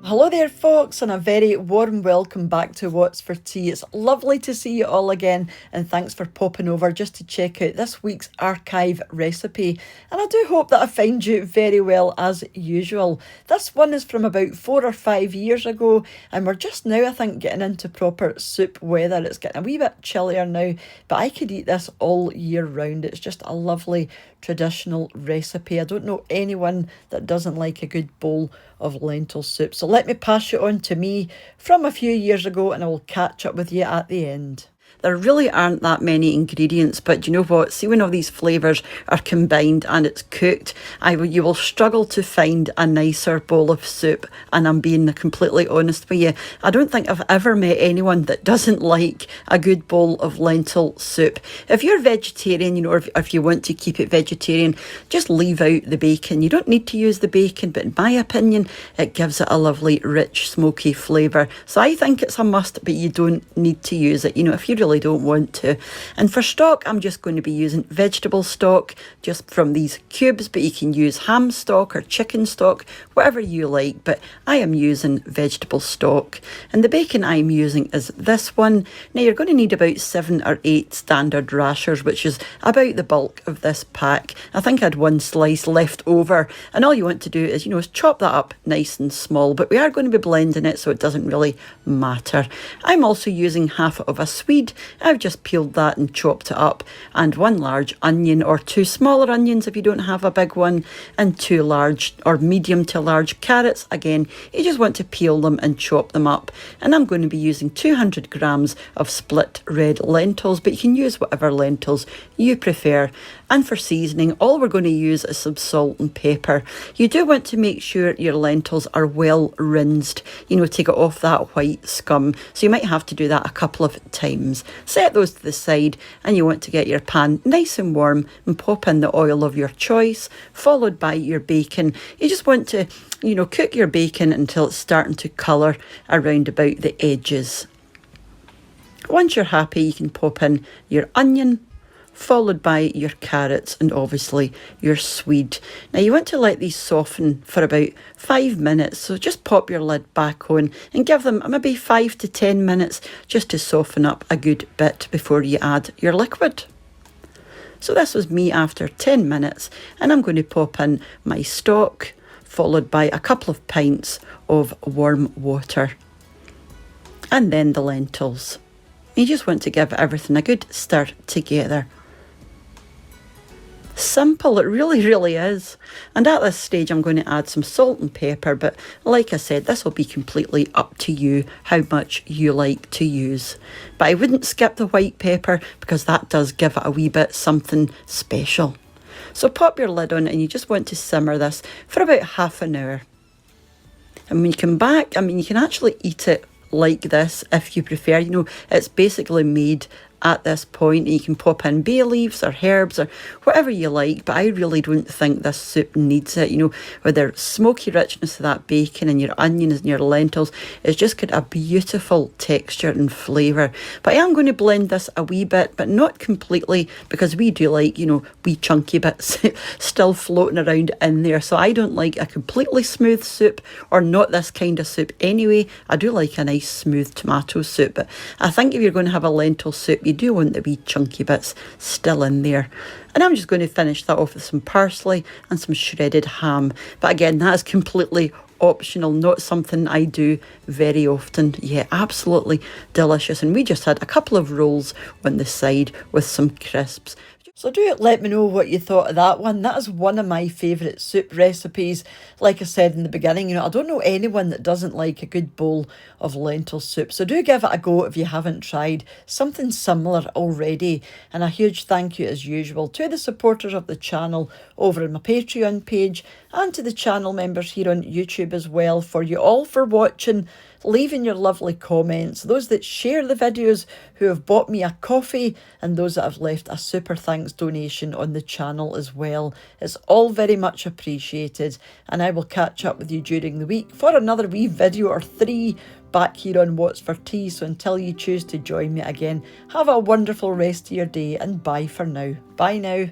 Hello there folks, and a very warm welcome back to What's for Tea. It's lovely to see you all again, and thanks for popping over just to check out this week's archive recipe. And I do hope that I find you very well as usual. This one is from about 4 or 5 years ago, and we're just now, I think, getting into proper soup weather. It's getting a wee bit chillier now, but I could eat this all year round. It's just a lovely traditional recipe. I don't know anyone that doesn't like a good bowl of lentil soup. So let me pass you on to me from a few years ago, and I will catch up with you at the end. There really aren't that many ingredients, but you know what? See, when all these flavours are combined and it's cooked, you will struggle to find a nicer bowl of soup. And I'm being completely honest with you. I don't think I've ever met anyone that doesn't like a good bowl of lentil soup. If you're vegetarian, or if you want to keep it vegetarian, just leave out the bacon. You don't need to use the bacon, but in my opinion, it gives it a lovely, rich, smoky flavour. So I think it's a must, but you don't need to use it. If you really don't want to. And for stock, I'm just going to be using vegetable stock just from these cubes, but you can use ham stock or chicken stock, whatever you like, but I am using vegetable stock. And the bacon I'm using is this one. Now you're going to need about 7 or 8 standard rashers, which is about the bulk of this pack. I think I had one slice left over, and all you want to do is, is chop that up nice and small, but we are going to be blending it, so it doesn't really matter. I'm also using half of a swede. I've just peeled that and chopped it up, and 1 large onion, or 2 smaller onions if you don't have a big one, and 2 large or medium to large carrots. Again, you just want to peel them and chop them up. And I'm going to be using 200 grams of split red lentils, but you can use whatever lentils you prefer. And for seasoning, all we're going to use is some salt and pepper. You do want to make sure your lentils are well rinsed, take it off that white scum. So you might have to do that a couple of times. Set those to the side, and you want to get your pan nice and warm and pop in the oil of your choice, followed by your bacon. You just want to, cook your bacon until it's starting to colour around about the edges. Once you're happy, you can pop in your onion, followed by your carrots and obviously your swede. Now you want to let these soften for about 5 minutes, so just pop your lid back on and give them maybe 5 to 10 minutes just to soften up a good bit before you add your liquid. So this was me after 10 minutes, and I'm going to pop in my stock, followed by a couple of pints of warm water, and then the lentils. You just want to give everything a good stir together. Simple, it really is. And at this stage I'm going to add some salt and pepper, but like I said, this will be completely up to you how much you like to use. But I wouldn't skip the white pepper, because that does give it a wee bit something special. So pop your lid on, and you just want to simmer this for about half an hour. And when you come back, you can actually eat it like this if you prefer. It's basically made at this point, and you can pop in bay leaves or herbs or whatever you like, but I really don't think this soup needs it. With the smoky richness of that bacon and your onions and your lentils, it's just got a beautiful texture and flavour. But I am going to blend this a wee bit, but not completely, because we do like, wee chunky bits still floating around in there. So I don't like a completely smooth soup, or not this kind of soup anyway. I do like a nice smooth tomato soup, but I think if you're going to have a lentil soup, you do want the wee chunky bits still in there. And I'm just going to finish that off with some parsley and some shredded ham. But again, that is completely optional, not something I do very often. Yeah, absolutely delicious. And we just had a couple of rolls on the side with some crisps. So do let me know what you thought of that one. That is one of my favourite soup recipes. Like I said in the beginning, I don't know anyone that doesn't like a good bowl of lentil soup. So do give it a go if you haven't tried something similar already. And a huge thank you as usual to the supporters of the channel over on my Patreon page, and to the channel members here on YouTube as well, for you all for watching, leaving your lovely comments, those that share the videos, who have bought me a coffee, and those that have left a super thanks donation on the channel as well. It's all very much appreciated, and I will catch up with you during the week for another wee video or 3 back here on What's for Tea. So until you choose to join me again, have a wonderful rest of your day, and bye for now. Bye now.